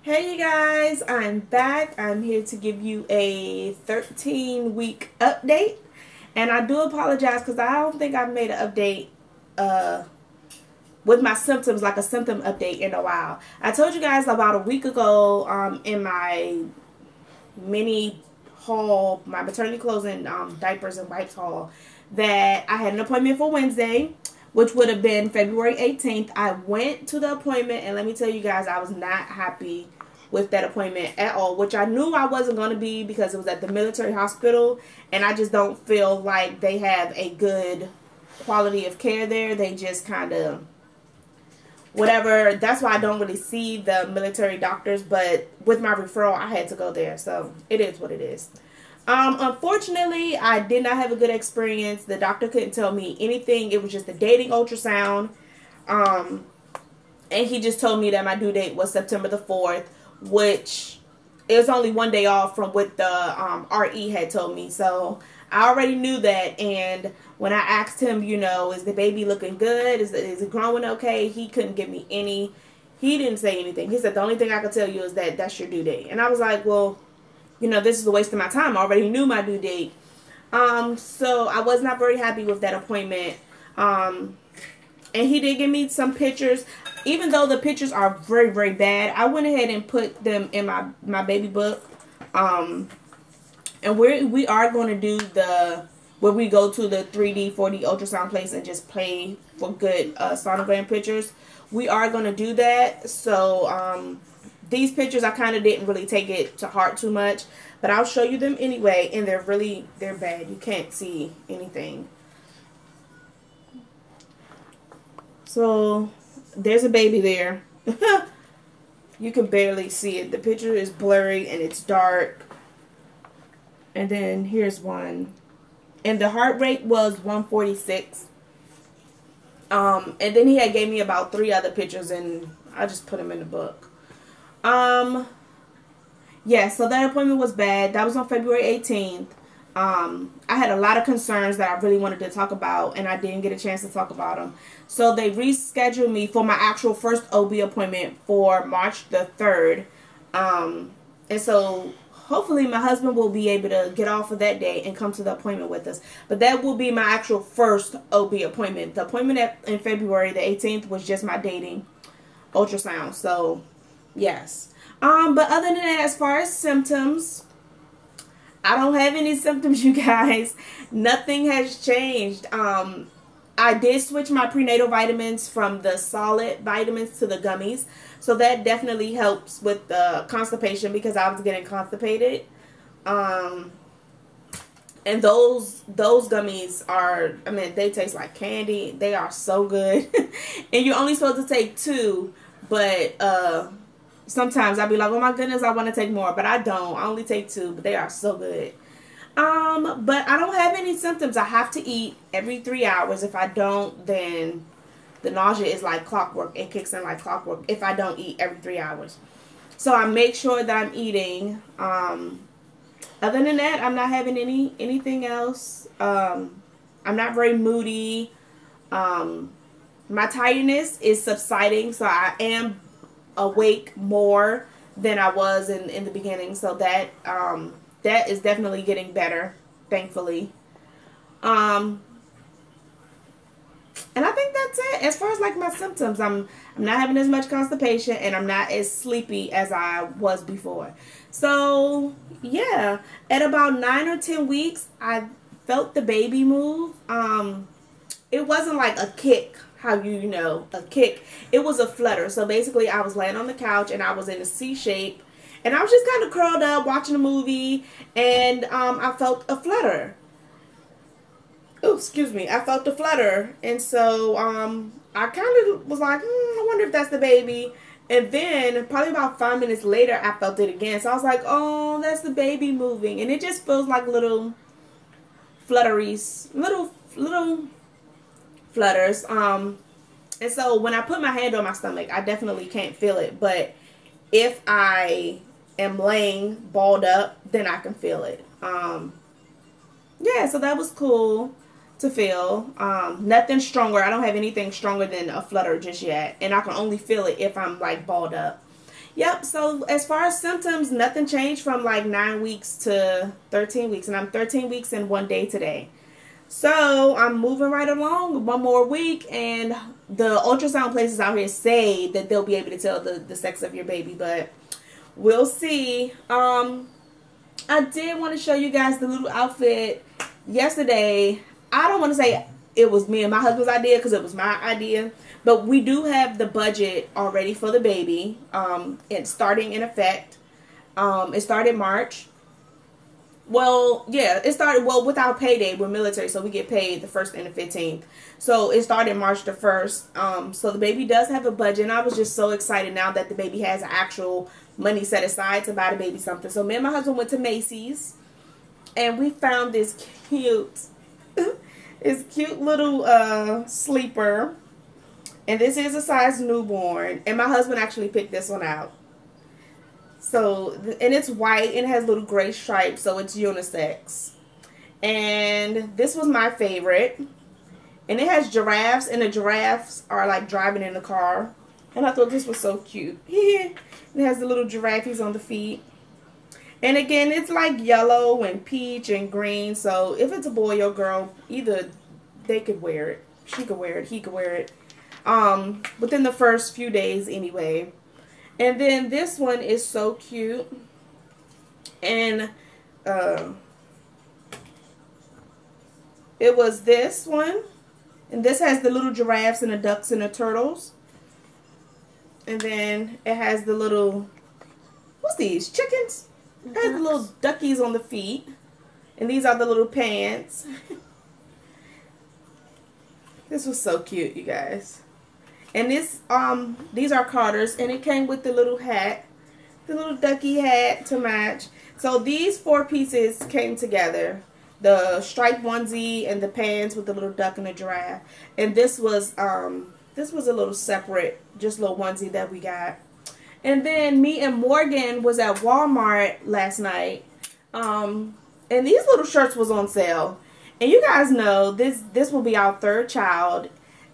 Hey you guys, I'm back. I'm here to give you a 13-week update. And I do apologize because I don't think I've made an update uh, with my symptoms, like a symptom update, in a while. I told you guys about a week ago in my mini haul, my maternity clothes and diapers and wipes haul, that I had an appointment for Wednesday, which would have been February 18th. I went to the appointment, and let me tell you guys, I was not happy with that appointment at all, which I knew I wasn't going to be because it was at the military hospital, and I just don't feel like they have a good quality of care there. They just kind of whatever. That's why I don't really see the military doctors, but with my referral I had to go there, so it is what it is. Unfortunately, I did not have a good experience. The doctor couldn't tell me anything. It was just a dating ultrasound, and he just told me that my due date was September the 4th, which is only one day off from what the RE had told me. So I already knew that, and when I asked him, you know, is the baby looking good? Is it growing okay? He couldn't give me any. He didn't say anything. He said the only thing I could tell you is that that's your due date. And I was like, well, you know, this is a waste of my time. I already knew my due date. So I was not very happy with that appointment. And he did give me some pictures. Even though the pictures are very, very bad, I went ahead and put them in my baby book. And we are going to do where we go to the 3D, 4D ultrasound place and just pay for good sonogram pictures. We are going to do that. So these pictures, I kind of didn't really take it to heart too much, but I'll show you them anyway, and they're bad. You can't see anything. So there's a baby there. You can barely see it. The picture is blurry and it's dark. And then here's one. And the heart rate was 146. And then he had gave me about 3 other pictures, and I just put them in the book. Yeah, so that appointment was bad. That was on February 18th. I had a lot of concerns that I really wanted to talk about, and I didn't get a chance to talk about them. So they rescheduled me for my actual first OB appointment for March the 3rd. And so hopefully my husband will be able to get off of that day and come to the appointment with us. But that will be my actual first OB appointment. The appointment in February the 18th was just my dating ultrasound. So yes. But other than that, as far as symptoms, I don't have any symptoms, you guys. Nothing has changed. I did switch my prenatal vitamins from the solid vitamins to the gummies. So that definitely helps with the constipation because I was getting constipated. And those gummies are, I mean, they taste like candy. They are so good. And you're only supposed to take 2, but sometimes I'll be like, oh my goodness, I want to take more, but I don't. I only take 2, but they are so good. But I don't have any symptoms. I have to eat every 3 hours. If I don't, then the nausea is like clockwork. It kicks in like clockwork if I don't eat every 3 hours. So I make sure that I'm eating. Other than that, I'm not having anything else. I'm not very moody. My tiredness is subsiding, so I am awake more than I was in the beginning. So that that is definitely getting better, thankfully. And I think that's it. As far as like my symptoms, I'm not having as much constipation, and I'm not as sleepy as I was before. So yeah, at about 9 or 10 weeks, I felt the baby move. It wasn't like a kick, how you know a kick. It was a flutter. So basically, I was laying on the couch and I was in a C shape, and I was just kind of curled up watching a movie, and I felt a flutter. Oh, excuse me. I felt the flutter. And so I kind of was like, I wonder if that's the baby. And then probably about 5 minutes later, I felt it again. So I was like, oh, that's the baby moving. And it just feels like little flutteries, little flutters. And so when I put my hand on my stomach, I definitely can't feel it. But if I am laying balled up, then I can feel it. Yeah, so that was cool to feel. Nothing stronger. I don't have anything stronger than a flutter just yet, and I can only feel it if I'm like balled up. Yep, so as far as symptoms, nothing changed from like 9 weeks to 13 weeks. And I'm 13 weeks and 1 day today. So I'm moving right along, one more week, and the ultrasound places out here say that they'll be able to tell the sex of your baby, but we'll see. I did want to show you guys the little outfit yesterday. I don't want to say it was me and my husband's idea because it was my idea, but we do have the budget already for the baby. It's starting in effect. It started March. Well, yeah, it started, well, with our payday. We're military, so we get paid the 1st and the 15th. So it started March the 1st. So the baby does have a budget, and I was just so excited now that the baby has actual money set aside to buy the baby something. So me and my husband went to Macy's, and we found this cute, this cute little sleeper. And this is a size newborn, and my husband actually picked this one out. So, and it's white and it has little gray stripes, so it's unisex. And this was my favorite. And it has giraffes, and the giraffes are like driving in the car. And I thought this was so cute. It has the little giraffes on the feet. And again, it's like yellow and peach and green. So if it's a boy or girl, either they could wear it. She could wear it. He could wear it. Within the first few days anyway. And then this one is so cute. And it was this one. And this has the little giraffes and the ducks and the turtles. And then it has the little, what's these? Chickens? It has the little duckies on the feet. And these are the little pants. This was so cute, you guys. And this, these are Carter's, and it came with the little hat, the little ducky hat to match. So these 4 pieces came together. The striped onesie and the pants with the little duck and the giraffe. And this was a little separate, just little onesie that we got. And then me and Morgan was at Walmart last night. And these little shirts was on sale. And you guys know this will be our 3rd child.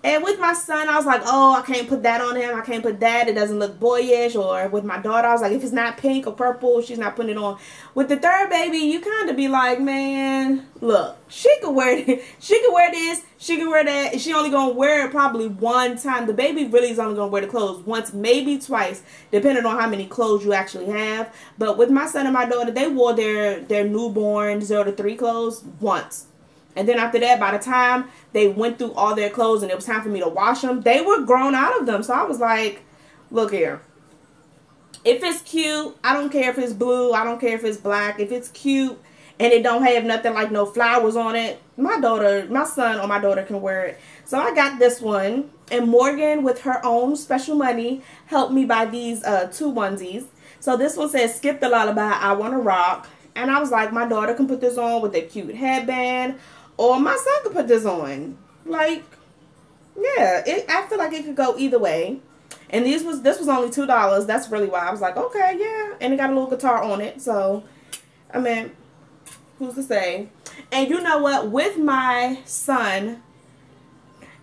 And with my son, I was like, oh, I can't put that on him. I can't put that. It doesn't look boyish. Or with my daughter, I was like, if it's not pink or purple, she's not putting it on. With the 3rd baby, you kind of be like, man, look, she could wear it. She could wear this. She could wear that. And she only going to wear it probably one time. The baby really is only going to wear the clothes once, maybe twice, depending on how many clothes you actually have. But with my son and my daughter, they wore their newborn 0 to 3 clothes once. And then after that, by the time they went through all their clothes and it was time for me to wash them, they were grown out of them. So I was like, look here. If it's cute, I don't care if it's blue. I don't care if it's black. If it's cute and it don't have nothing like no flowers on it, my son or my daughter can wear it. So I got this one. And Morgan, with her own special money, helped me buy these 2 onesies. So this one says, skip the lullaby, I wanna rock. And I was like, my daughter can put this on with a cute headband. Or my son could put this on. Like, yeah, I feel like it could go either way. And this was only $2. That's really why I was like, okay, yeah. And it got a little guitar on it. So, I mean, who's to say? And you know what? With my son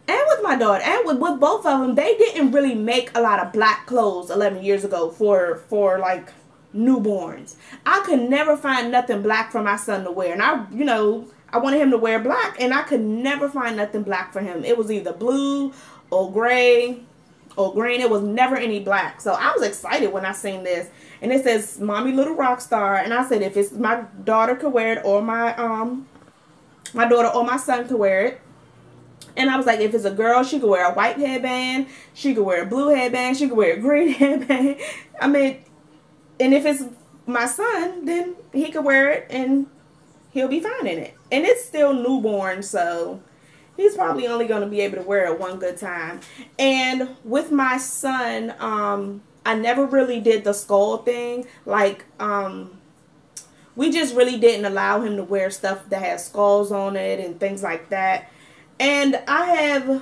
and with my daughter and with both of them, they didn't really make a lot of black clothes 11 years ago for like newborns. I could never find nothing black for my son to wear. And I wanted him to wear black, and I could never find nothing black for him. It was either blue or gray or green. It was never any black. So I was excited when I seen this. And it says, Mommy Little Rock Star. And I said, if it's my daughter could wear it, or my daughter or my son could wear it. And I was like, if it's a girl, she could wear a white headband. She could wear a blue headband. She could wear a green headband. I mean, and if it's my son, then he could wear it, and he'll be fine in it. And it's still newborn, so he's probably only going to be able to wear it one good time. And with my son, I never really did the skull thing. Like, we just really didn't allow him to wear stuff that has skulls on it and things like that. And I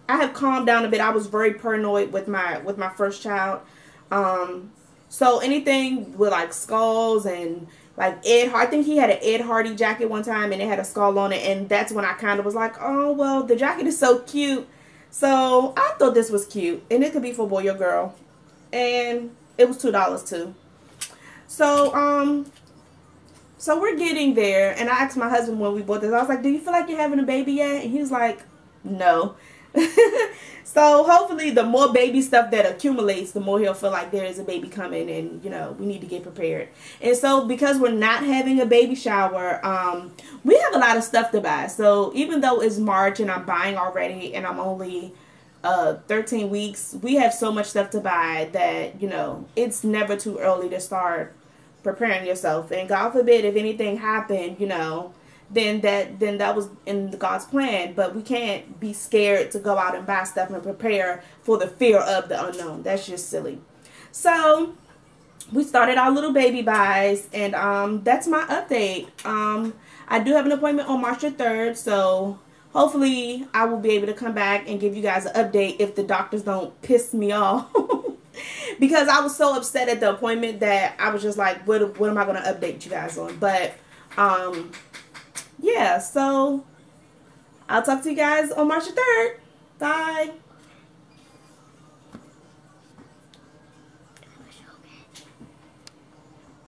have calmed down a bit. I was very paranoid with my first child. So anything with like skulls and like I think he had an Ed Hardy jacket one time and it had a skull on it, and that's when I kind of was like, oh, well, the jacket is so cute. So I thought this was cute, and it could be for boy or girl. And It was $2 too. So we're getting there, and I asked my husband when we bought this, I was like, do you feel like you're having a baby yet? And he was like, no. So hopefully the more baby stuff that accumulates, the more he'll feel like there is a baby coming, and you know, we need to get prepared. And so because we're not having a baby shower, we have a lot of stuff to buy. So even though it's March and I'm buying already and I'm only 13 weeks, we have so much stuff to buy that, you know, it's never too early to start preparing yourself. And God forbid if anything happened, you know, then that was in God's plan. But we can't be scared to go out and buy stuff and prepare for the fear of the unknown. That's just silly. So we started our little baby buys, and that's my update. I do have an appointment on March the 3rd, so hopefully I will be able to come back and give you guys an update if the doctors don't piss me off. Because I was so upset at the appointment that I was just like, what am I going to update you guys on? But yeah, so I'll talk to you guys on March the 3rd. Bye.